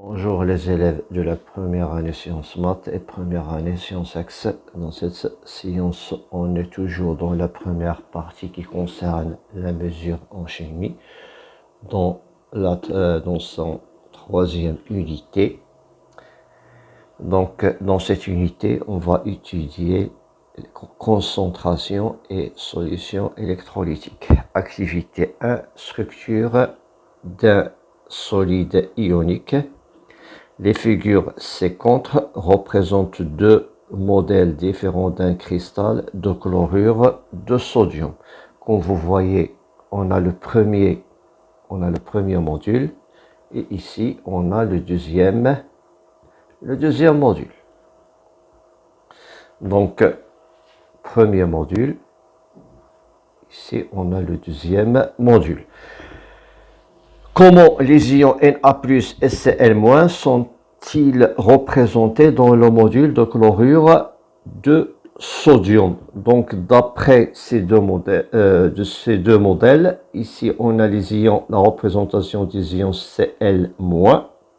Bonjour les élèves de la première année sciences maths et première année sciences X. Dans cette séance, on est toujours dans la première partie qui concerne la mesure en chimie, dans son troisième unité. Donc, dans cette unité, on va étudier concentration et solution électrolytique. Activité 1, structure d'un solide ionique. Les figures ci-contre représentent deux modèles différents d'un cristal de chlorure de sodium. Comme vous voyez, on a le premier module et ici on a le deuxième module. Donc, premier module, ici on a le deuxième module. Comment les ions Na+, et Cl- sont-ils représentés dans le module de chlorure de sodium? Donc, d'après ces deux modèles, ici on a les ions, la représentation des ions Cl-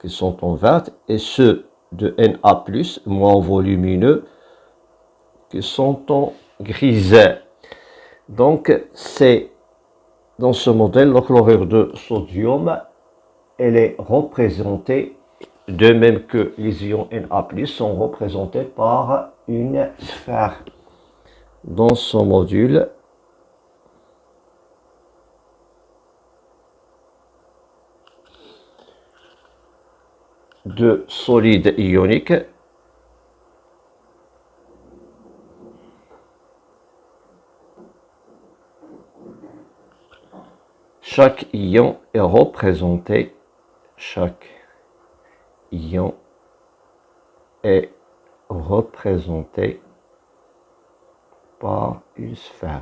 qui sont en vert, et ceux de Na+, moins volumineux, qui sont en grise. Donc, c'est dans ce modèle, le chlorure de sodium, elle est représentée, de même que les ions Na+, sont représentés par une sphère. Dans son module, de solide ionique, chaque ion est représenté par une sphère.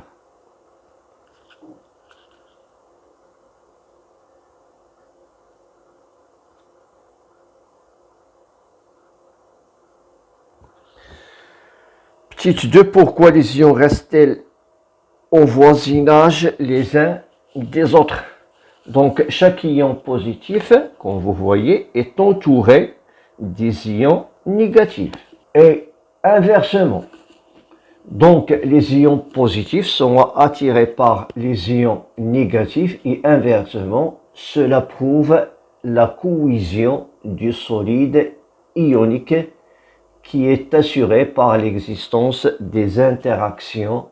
Petite 2, pourquoi les ions restent-ils au voisinage les uns des autres? Donc, chaque ion positif, comme vous voyez, est entouré des ions négatifs. Et inversement. Donc, les ions positifs sont attirés par les ions négatifs et inversement, cela prouve la cohésion du solide ionique qui est assurée par l'existence des interactions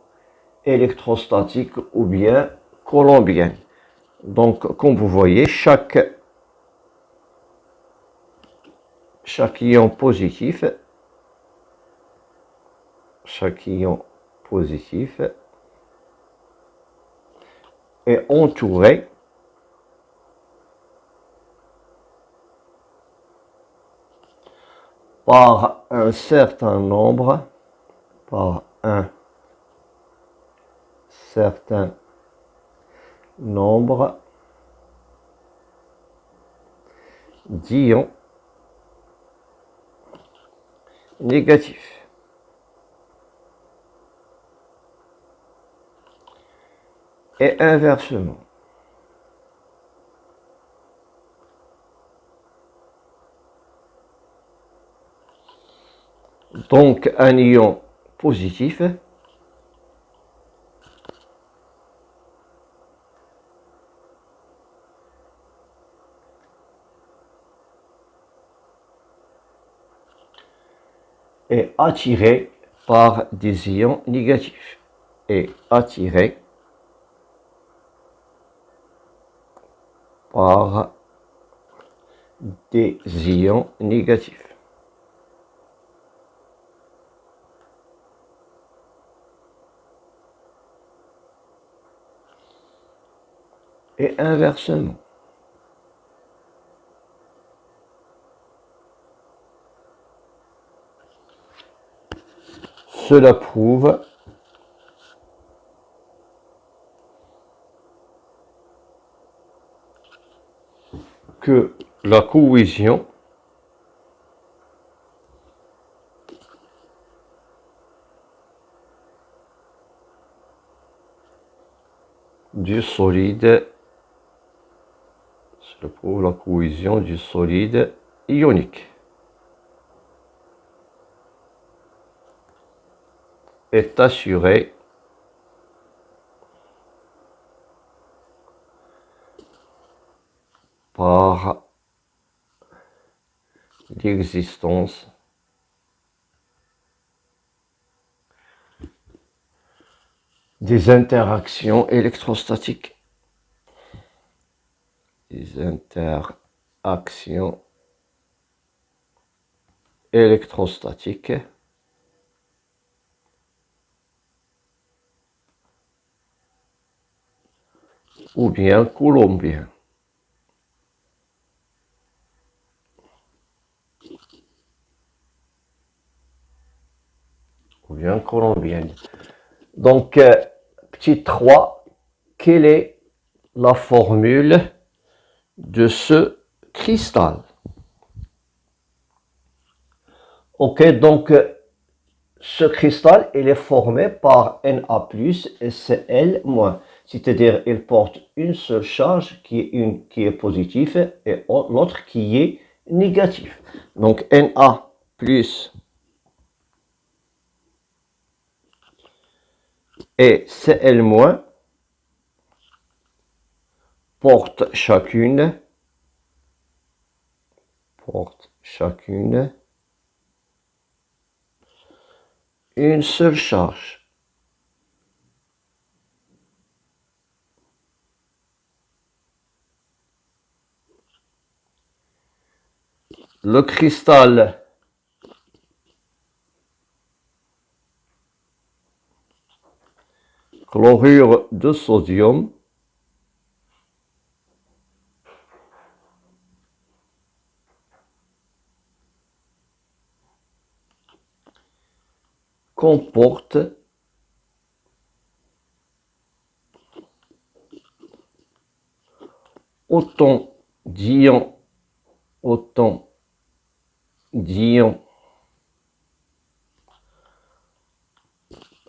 électrostatiques ou bien coulombiennes. Donc, comme vous voyez, chaque ion positif est entouré par un certain nombre d'ions négatifs. Et inversement. Donc, un ion positif est attiré par des ions négatifs. Est attiré par des ions négatifs. Et inversement. Cela prouve que la cohésion du solide, cela prouve la cohésion du solide ionique est assuré par l'existence des interactions électrostatiques. Des interactions électrostatiques ou bien coulombiennes. Ou bien colombienne. Donc, petit 3, quelle est la formule de ce cristal? Ok, donc ce cristal, il est formé par Na+, et Cl-, c'est-à-dire il porte une seule charge qui est positive et l'autre qui est négative. Donc Na+ et Cl- portent chacune une seule charge. Le cristal chlorure de sodium comporte autant d'ions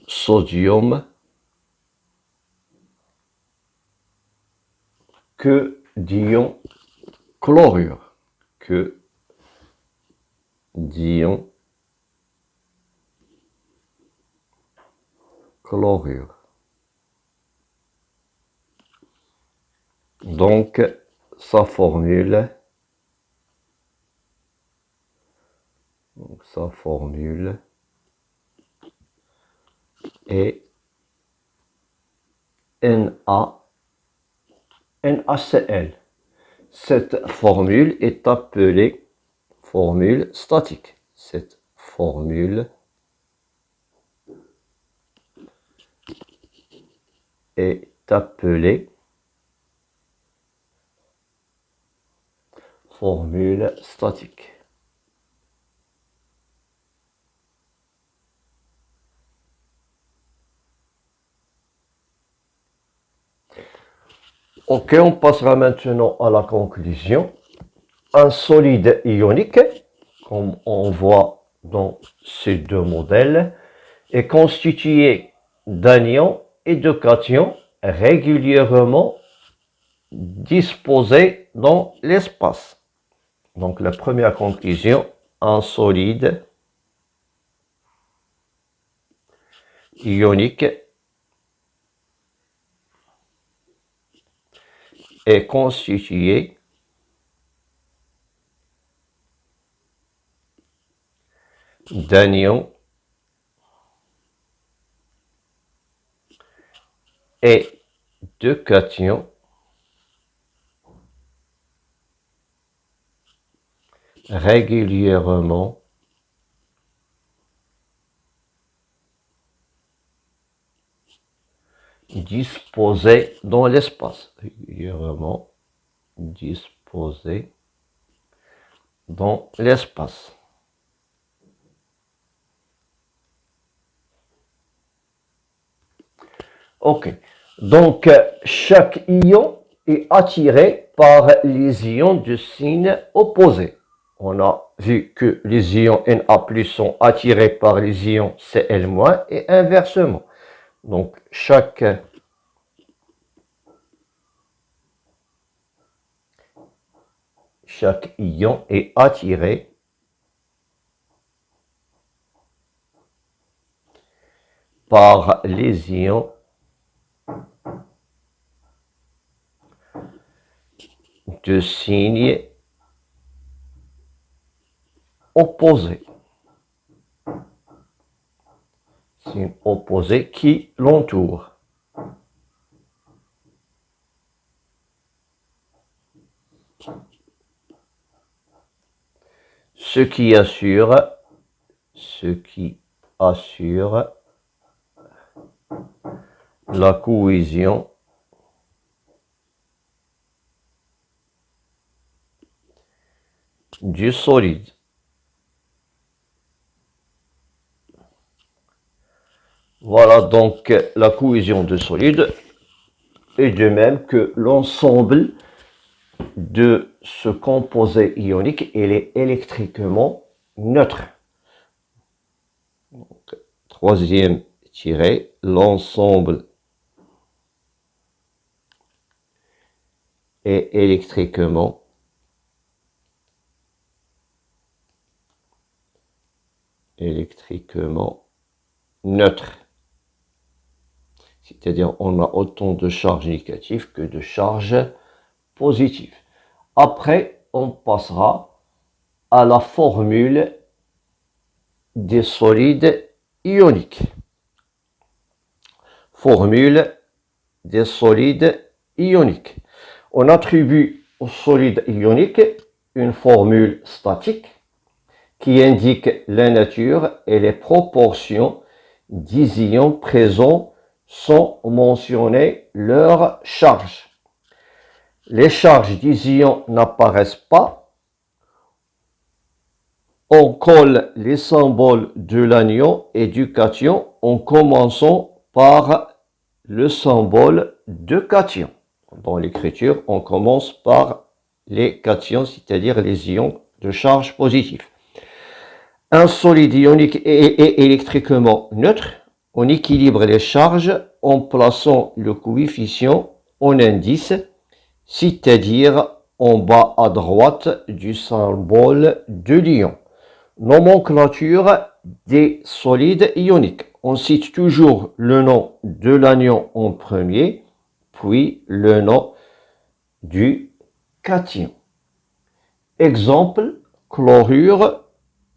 sodium que d'ions chlorure. Donc, sa formule est NaCl. Cette formule est appelée formule statique. Cette formule est appelée formule statique. Ok, on passera maintenant à la conclusion. Un solide ionique, comme on voit dans ces deux modèles, est constitué d'anions et de cations régulièrement disposés dans l'espace. Donc la première conclusion, un solide ionique est constitué d'anions et de cations régulièrement disposés dans l'espace. Régulièrement disposés dans l'espace. Ok. Donc, chaque ion est attiré par les ions de signe opposé. On a vu que les ions Na+ sont attirés par les ions Cl- et inversement. Donc, chaque chaque ion est attiré par les ions de signe opposé. Signe opposé qui l'entoure. Ce qui assure la cohésion du solide. Voilà donc la cohésion du solide, et de même que l'ensemble de ce composé ionique, il est électriquement neutre. Donc, troisième tiré, l'ensemble est électriquement neutre. C'est-à-dire on a autant de charges négatives que de charges positives. Après, on passera à la formule des solides ioniques. Formule des solides ioniques. On attribue aux solides ioniques une formule statique qui indique la nature et les proportions des ions présents sans mentionner leur charge. Les charges des ions n'apparaissent pas. On colle les symboles de l'anion et du cation en commençant par le symbole de cation. Dans l'écriture, on commence par les cations, c'est-à-dire les ions de charge positive. Un solide ionique est électriquement neutre. On équilibre les charges en plaçant le coefficient en indice, c'est-à-dire en bas à droite du symbole de l'ion. Nomenclature des solides ioniques. On cite toujours le nom de l'anion en premier, puis le nom du cation. Exemple, chlorure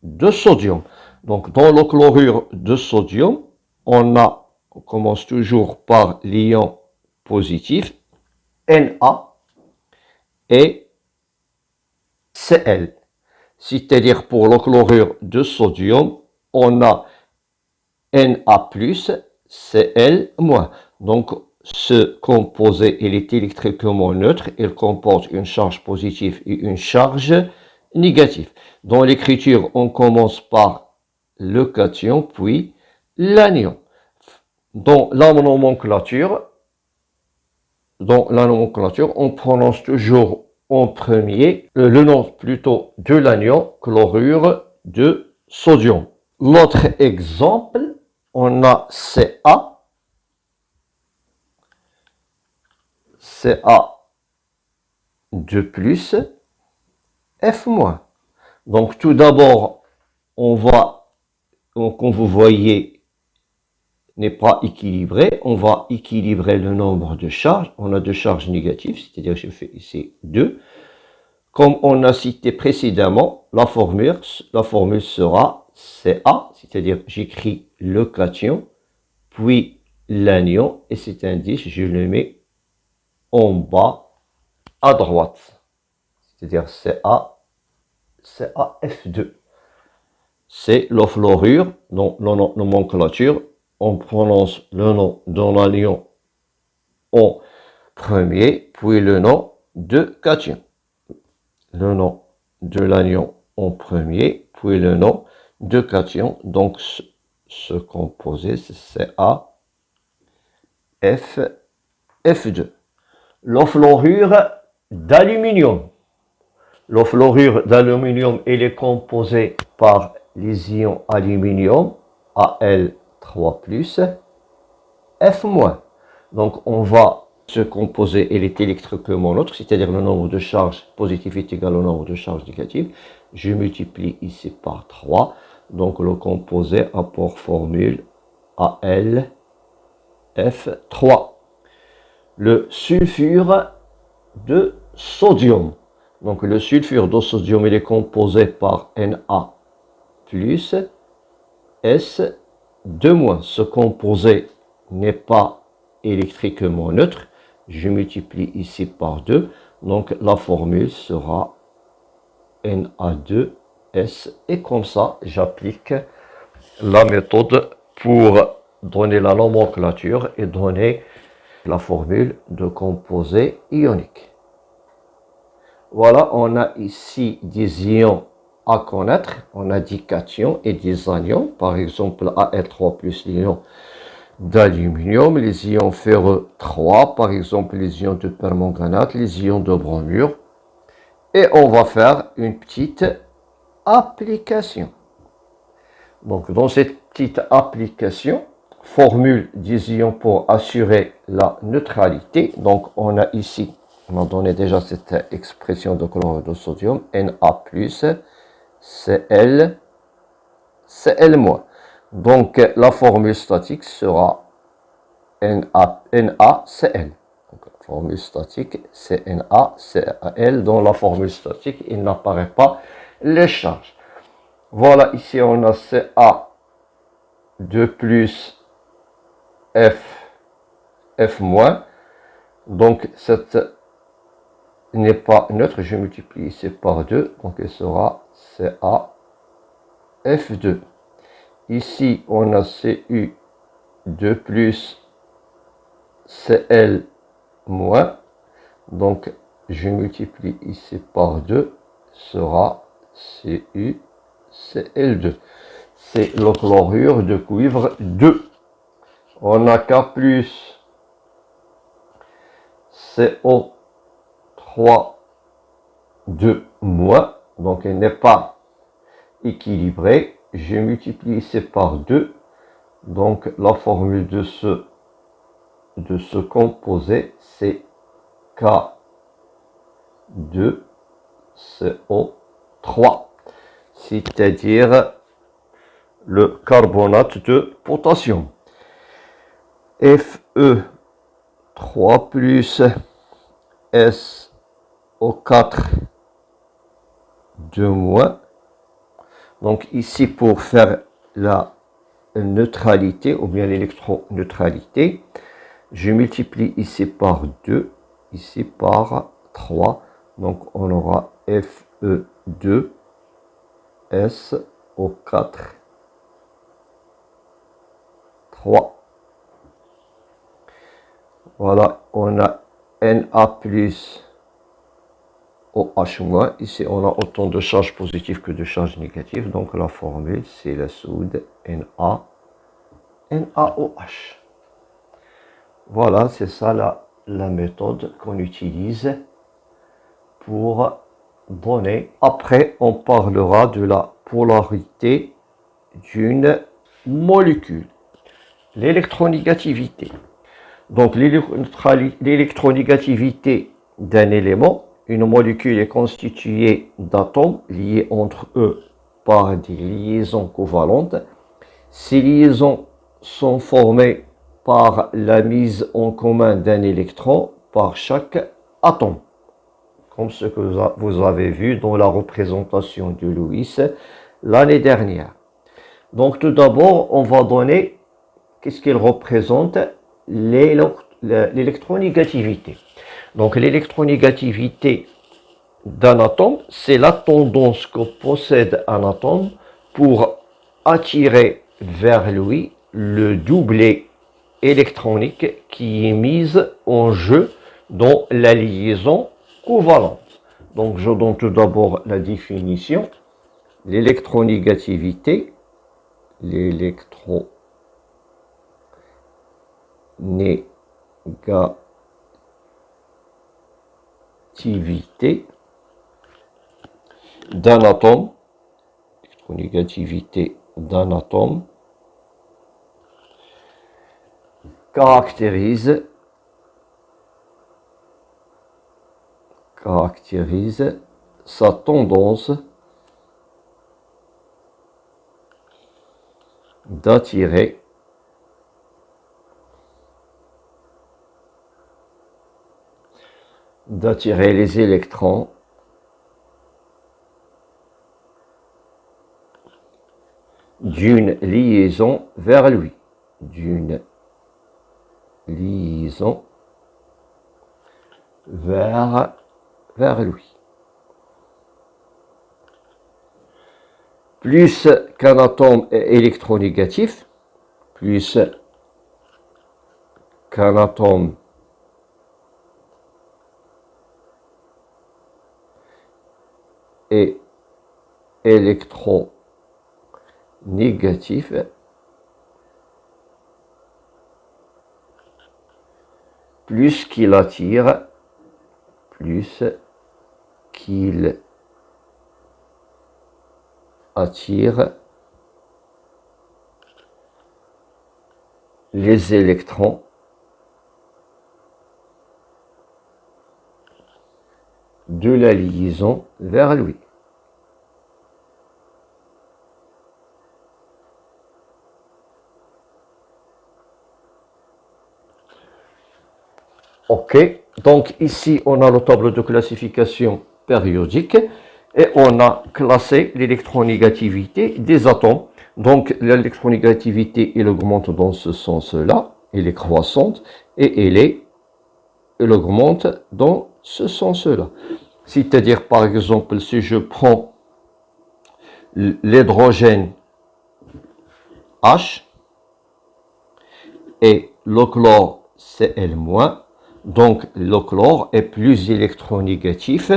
de sodium. Donc, dans le chlorure de sodium, on commence toujours par l'ion positif, Na et Cl. C'est-à-dire pour le chlorure de sodium, on a Na+, Cl-. Donc, ce composé, il est électriquement neutre, il comporte une charge positive et une charge négative. Dans l'écriture, on commence par le cation, puis l'anion. Dans la nomenclature, on prononce toujours en premier le nom plutôt de l'anion, chlorure de sodium. L'autre exemple, on a Ca. Ca2+, F-. Donc tout d'abord, comme vous voyez, n'est pas équilibré. On va équilibrer le nombre de charges. On a deux charges négatives, c'est-à-dire je fais ici 2. Comme on a cité précédemment, la formule sera Ca, c'est-à-dire j'écris le cation, puis l'anion, et cet indice, je le mets en bas à droite, c'est-à-dire CaF2. C'est le fluorure. Dans la nomenclature, on prononce le nom de l'anion en premier, puis le nom de cation. Le nom de l'anion en premier, puis le nom de cation. Donc, ce composé, c'est CaF2. Le fluorure d'aluminium. Le fluorure d'aluminium, il est composé par les ions aluminium, Al3+, F-. Donc, on va Ce composé il est électriquement neutre, c'est-à-dire le nombre de charges positives est égal au nombre de charges négatives. Je multiplie ici par 3. Donc le composé a pour formule AlF3. Le sulfure de sodium. Donc le sulfure de sodium il est composé par Na plus S2-. Ce composé n'est pas électriquement neutre. Je multiplie ici par 2. Donc la formule sera Na2S. Et comme ça, j'applique la méthode pour donner la nomenclature et donner la formule de composé ionique. Voilà, on a ici des ions à connaître. On a des cations et des anions. Par exemple, Al3 plus l'ion d'aluminium, les ions ferreux 3, par exemple les ions de permanganate, les ions de bromure. Et on va faire une petite application. Donc dans cette petite application, formule des ions pour assurer la neutralité. Donc on a ici, on a donné déjà cette expression de chlorure de sodium, Na plus Cl, Cl-. Donc la formule statique sera NaCl. Donc la formule statique c'est NaCl. Dans la formule statique, il n'apparaît pas les charges. Voilà, ici on a Ca2 plus F, donc cette n'est pas neutre, je multiplie ici par 2, donc elle sera CaF2. Ici on a Cu2 plus Cl-, donc je multiplie ici par 2, sera CuCl2. C'est le chlorure de cuivre 2. On a K plus CO3 2-, donc elle n'est pas équilibrée. Je multiplie ici par 2, donc la formule de ce composé c'est K2CO3, c'est-à-dire le carbonate de potassium. Fe3 plus SO4 2-. Donc ici pour faire la neutralité ou bien l'électroneutralité, je multiplie ici par 2, ici par 3. Donc on aura Fe2 SO4 3. Voilà, on a Na plus OH-. Ici, on a autant de charges positives que de charges négatives. Donc, la formule, c'est la soude NaOH. Voilà, c'est ça la méthode qu'on utilise pour donner. Après, on parlera de la polarité d'une molécule. L'électronégativité. Donc l'électronégativité d'un élément, une molécule est constituée d'atomes liés entre eux par des liaisons covalentes. Ces liaisons sont formées par la mise en commun d'un électron par chaque atome, comme ce que vous avez vu dans la représentation de Louis l'année dernière. Donc tout d'abord, on va donner qu'est-ce qu'elle représente, l'électronégativité. Donc l'électronégativité d'un atome, c'est la tendance que possède un atome pour attirer vers lui le doublet électronique qui est mis en jeu dans la liaison covalente. Donc je donne tout d'abord la définition. L'électronégativité, l'électronégativité d'un atome, caractérise caractérise sa tendance d'attirer les électrons d'une liaison vers lui, d'une liaison vers lui. Plus qu'un atome est électronégatif, plus qu'un atome est électronégatif, plus qu'il attire, les électrons de la liaison vers lui. Ok, donc ici on a le tableau de classification périodique et on a classé l'électronégativité des atomes. Donc l'électronégativité, elle augmente dans ce sens-là, elle est croissante et elle augmente dans ce sens-là. C'est-à-dire, par exemple, si je prends l'hydrogène H et le chlore Cl-, donc le chlore est plus électronégatif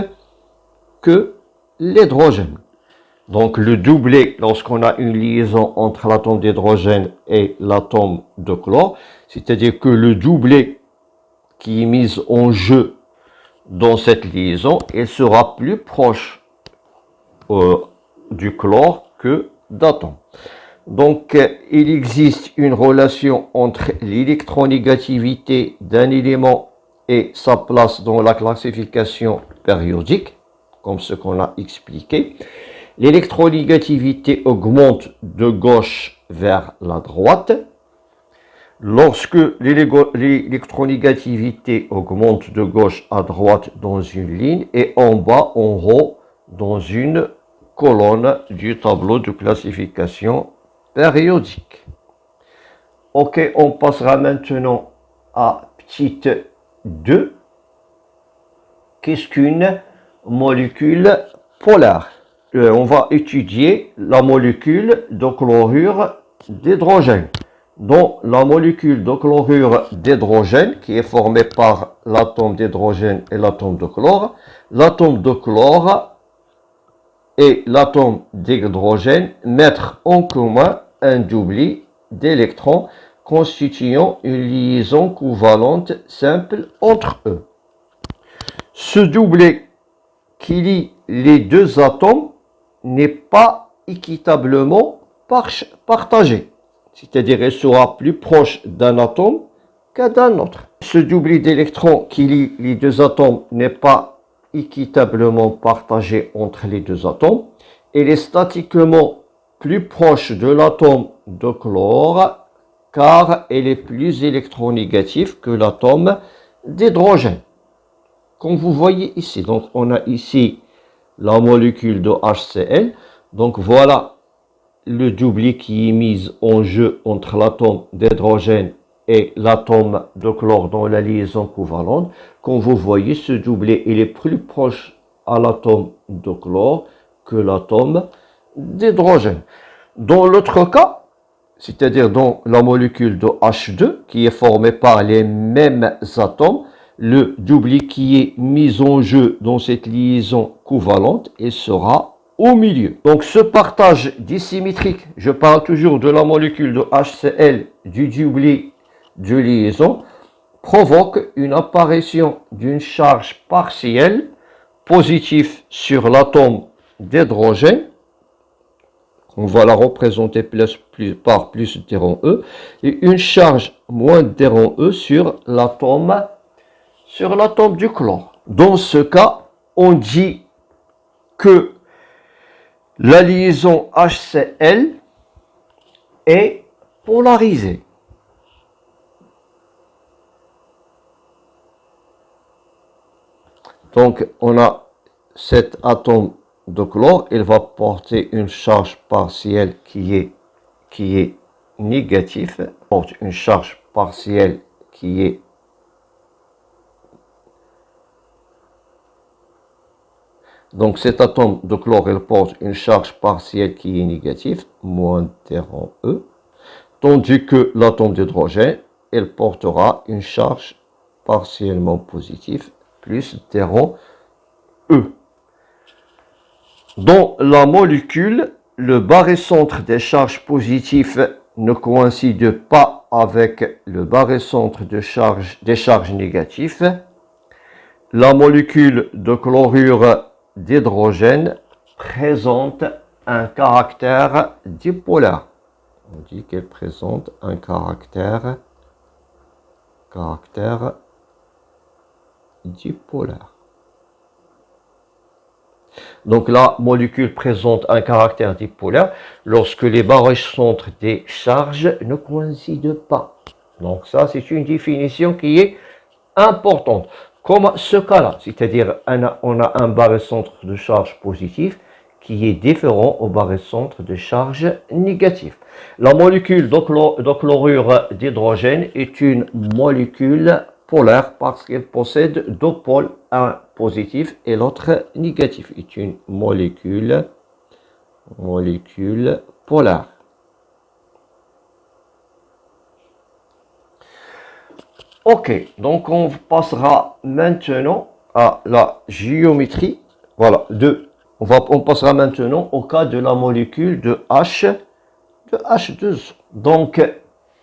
que l'hydrogène. Donc le doublet, lorsqu'on a une liaison entre l'atome d'hydrogène et l'atome de chlore, c'est-à-dire que le doublet qui est mis en jeu dans cette liaison, il sera plus proche du chlore que d'atomes. Donc il existe une relation entre l'électronégativité d'un élément et sa place dans la classification périodique, comme ce qu'on a expliqué. L'électronégativité augmente de gauche vers la droite. Lorsque l'électronégativité augmente de gauche à droite dans une ligne et en bas, en haut, dans une colonne du tableau de classification périodique. Ok, on passera maintenant à petite 2. Qu'est-ce qu'une molécule polaire? On va étudier la molécule de chlorure d'hydrogène. Dans la molécule de chlorure d'hydrogène, qui est formée par l'atome d'hydrogène et l'atome de chlore et l'atome d'hydrogène mettent en commun un doublet d'électrons constituant une liaison covalente simple entre eux. Ce doublet qui lie les deux atomes n'est pas équitablement partagé. C'est-à-dire qu'il sera plus proche d'un atome qu'à d'un autre. Ce doublet d'électrons qui lie les deux atomes n'est pas équitablement partagé entre les deux atomes. Il est statiquement plus proche de l'atome de chlore car il est plus électronégatif que l'atome d'hydrogène. Comme vous voyez ici, donc on a ici la molécule de HCl. Donc voilà le doublet qui est mis en jeu entre l'atome d'hydrogène et l'atome de chlore dans la liaison covalente. Comme vous voyez, ce doublet il est plus proche à l'atome de chlore que l'atome d'hydrogène. Dans l'autre cas, c'est-à-dire dans la molécule de H2 qui est formée par les mêmes atomes, le doublet qui est mis en jeu dans cette liaison covalente et sera au milieu. Donc ce partage dissymétrique, je parle toujours de la molécule de HCl, du doublet de liaison, provoque une apparition d'une charge partielle positive sur l'atome d'hydrogène. On va la représenter par plus d rond E et une charge moins d rond E sur l'atome du chlore. Dans ce cas, on dit que la liaison HCl est polarisée. Donc, on a cet atome de chlore, il va porter une charge partielle qui est négative, porte une charge partielle qui est donc cet atome de chlore, il porte une charge partielle qui est négative, moins terron E, tandis que l'atome d'hydrogène, il portera une charge partiellement positive, plus terron E. Dans la molécule, le barycentre des charges positives ne coïncide pas avec le barycentre des charges négatives. La molécule de chlorure d'hydrogène présente un caractère dipolaire. On dit qu'elle présente un caractère dipolaire. Donc la molécule présente un caractère dipolaire lorsque les barycentres des charges ne coïncident pas. Donc ça, c'est une définition qui est importante. Comme ce cas-là, c'est-à-dire on a un barycentre de charge positive qui est différent au barycentre de charge négative. La molécule de chlorure d'hydrogène est une molécule polaire parce qu'elle possède deux pôles, un positif et l'autre négatif. C'est une molécule polaire. Ok, donc on passera maintenant à la géométrie. Voilà, on passera maintenant au cas de la molécule de H2O. Donc,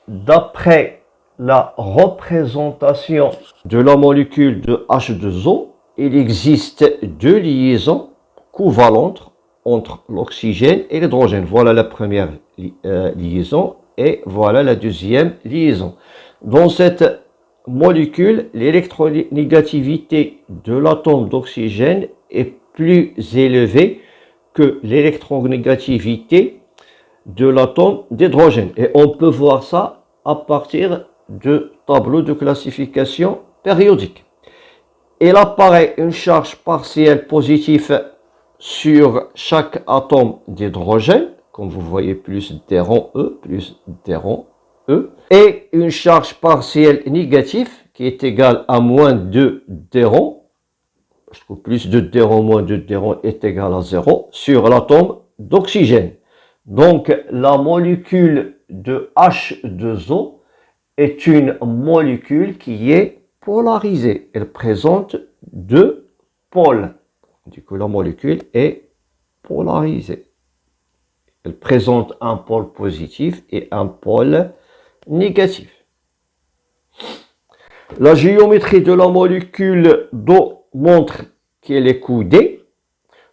d'après la représentation de la molécule de H2O, il existe deux liaisons covalentes entre l'oxygène et l'hydrogène. Voilà la première liaison et voilà la deuxième liaison. Dans cette molécule, l'électronégativité de l'atome d'oxygène est plus élevée que l'électronégativité de l'atome d'hydrogène. Et on peut voir ça à partir de tableau de classification périodique. Il apparaît une charge partielle positive sur chaque atome d'hydrogène, comme vous voyez, plus terron E, et une charge partielle négative qui est égale à moins 2 terron, parce que plus de terron moins de terron est égal à 0, sur l'atome d'oxygène. Donc la molécule de H2O est une molécule qui est polarisée. Elle présente deux pôles. Du coup, la molécule est polarisée. Elle présente un pôle positif et un pôle négatif. La géométrie de la molécule d'eau montre qu'elle est coudée.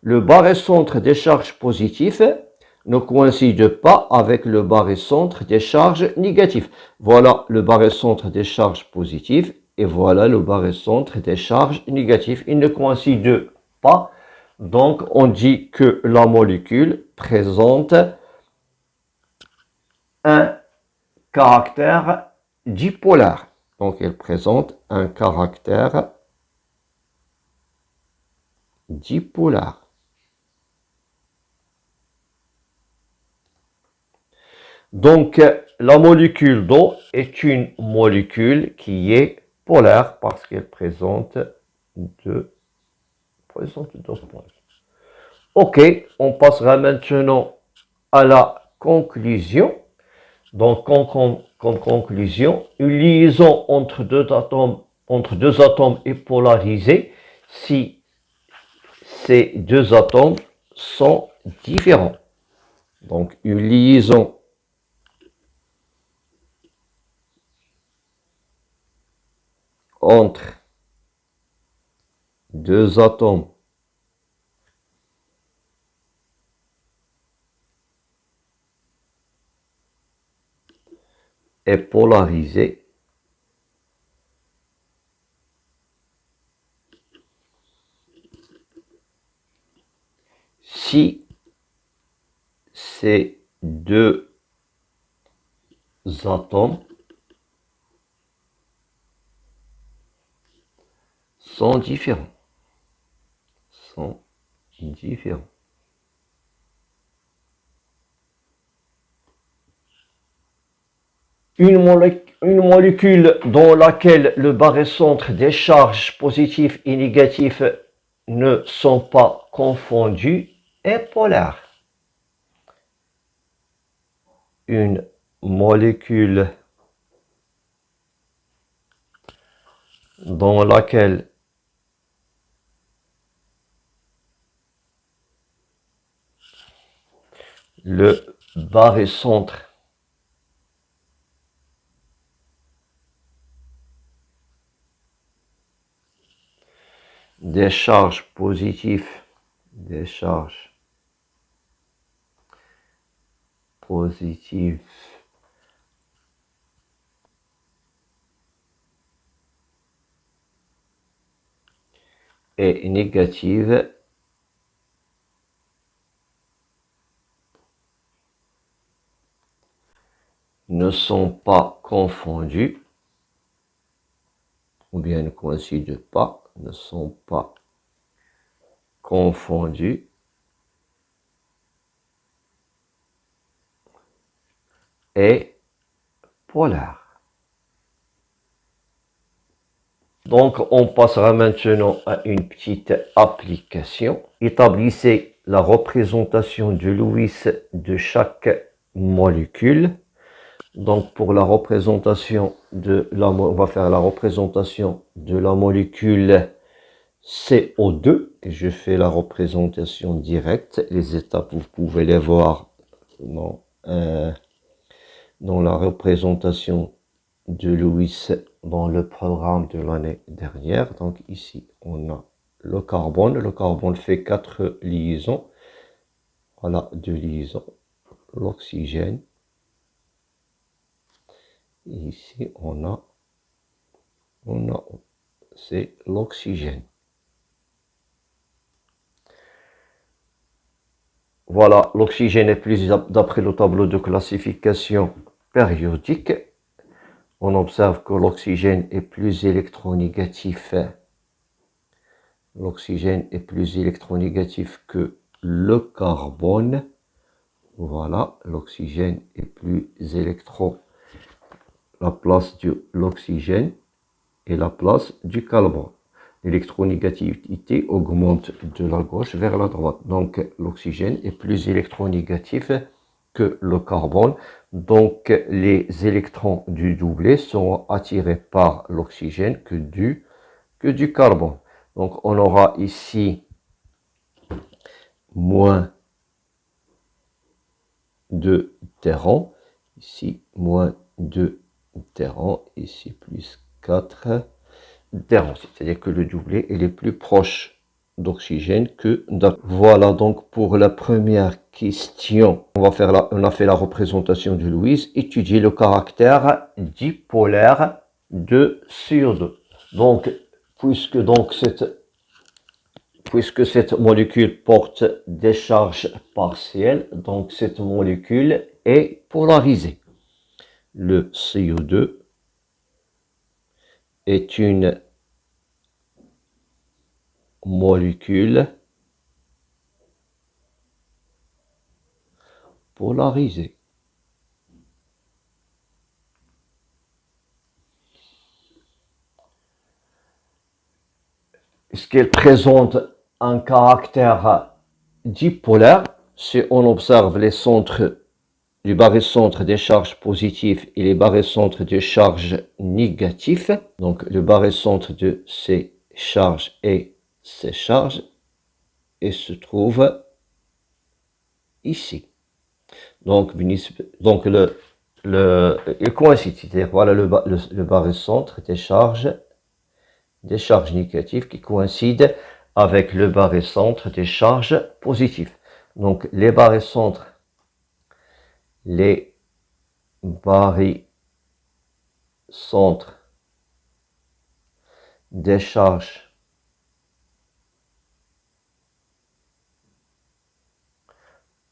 Le barycentre des charges positives ne coïncide pas avec le barycentre des charges négatives. Voilà le barycentre des charges positives et voilà le barycentre des charges négatives. Ils ne coïncident pas. Donc, on dit que la molécule présente un caractère dipolaire. Donc, elle présente un caractère dipolaire. Donc, la molécule d'eau est une molécule qui est polaire parce qu'elle présente deux pôles. Ok, on passera maintenant à la conclusion. Donc, comme conclusion, une liaison entre deux atomes est polarisée si ces deux atomes sont différents. Donc, une liaison entre deux atomes est polarisée si ces deux atomes sont différents. Une molécule dans laquelle le barycentre des charges positives et négatives ne sont pas confondus est polaire. Une molécule dans laquelle le barycentre des charges positives et négatives ne sont pas confondus ou bien ne coïncident pas, ne sont pas confondus et polaires. Donc, on passera maintenant à une petite application. Établissez la représentation de Lewis de chaque molécule. Donc, pour la représentation on va faire la représentation de la molécule CO2. Et je fais la représentation directe. Les étapes, vous pouvez les voir dans la représentation de Lewis dans le programme de l'année dernière. Donc ici, on a le carbone. Le carbone fait 4 liaisons. Voilà, 2 liaisons. L'oxygène. Ici, c'est l'oxygène. Voilà, l'oxygène est plus d'après le tableau de classification périodique. On observe que l'oxygène est plus électronégatif. L'oxygène est plus électronégatif que le carbone. Voilà, l'oxygène est plus la place de l'oxygène et la place du carbone. L'électronégativité augmente de la gauche vers la droite. Donc, l'oxygène est plus électronégatif que le carbone. Donc, les électrons du doublet sont attirés par l'oxygène que du carbone. Donc, on aura ici moins 2 terrons. Ici, moins 2 terrons. Ici, plus 4 terrons. C'est-à-dire que le doublet est plus proche d'oxygène que d'un. Voilà donc pour la première question. On a fait la représentation de Lewis. Étudier le caractère dipolaire de CO2. Donc, puisque cette molécule porte des charges partielles, donc cette molécule est polarisée. Le CO2 est une molécule polarisée. Ce qu'elle présente un caractère dipolaire, si on observe les centres du barycentre des charges positives et les barycentres des charges négatives. Donc le barycentre de ces charges et ces charges et se trouve ici. Donc il coïncide, c'est-à-dire voilà le barycentre des charges négatives qui coïncident avec le barycentre des charges positives. Donc les barycentres des charges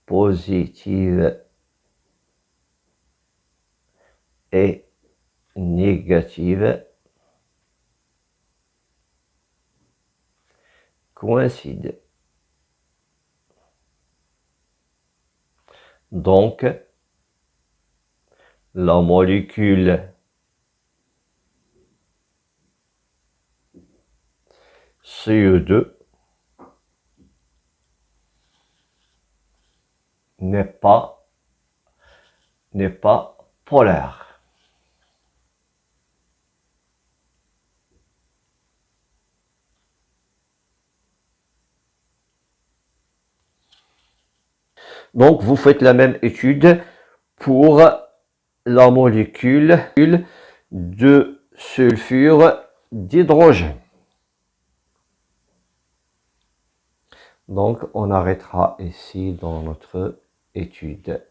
positive et négative coïncident. Donc, la molécule CO2 n'est pas polaire. Donc, vous faites la même étude pour la molécule de sulfure d'hydrogène. Donc, on arrêtera ici dans notre étude.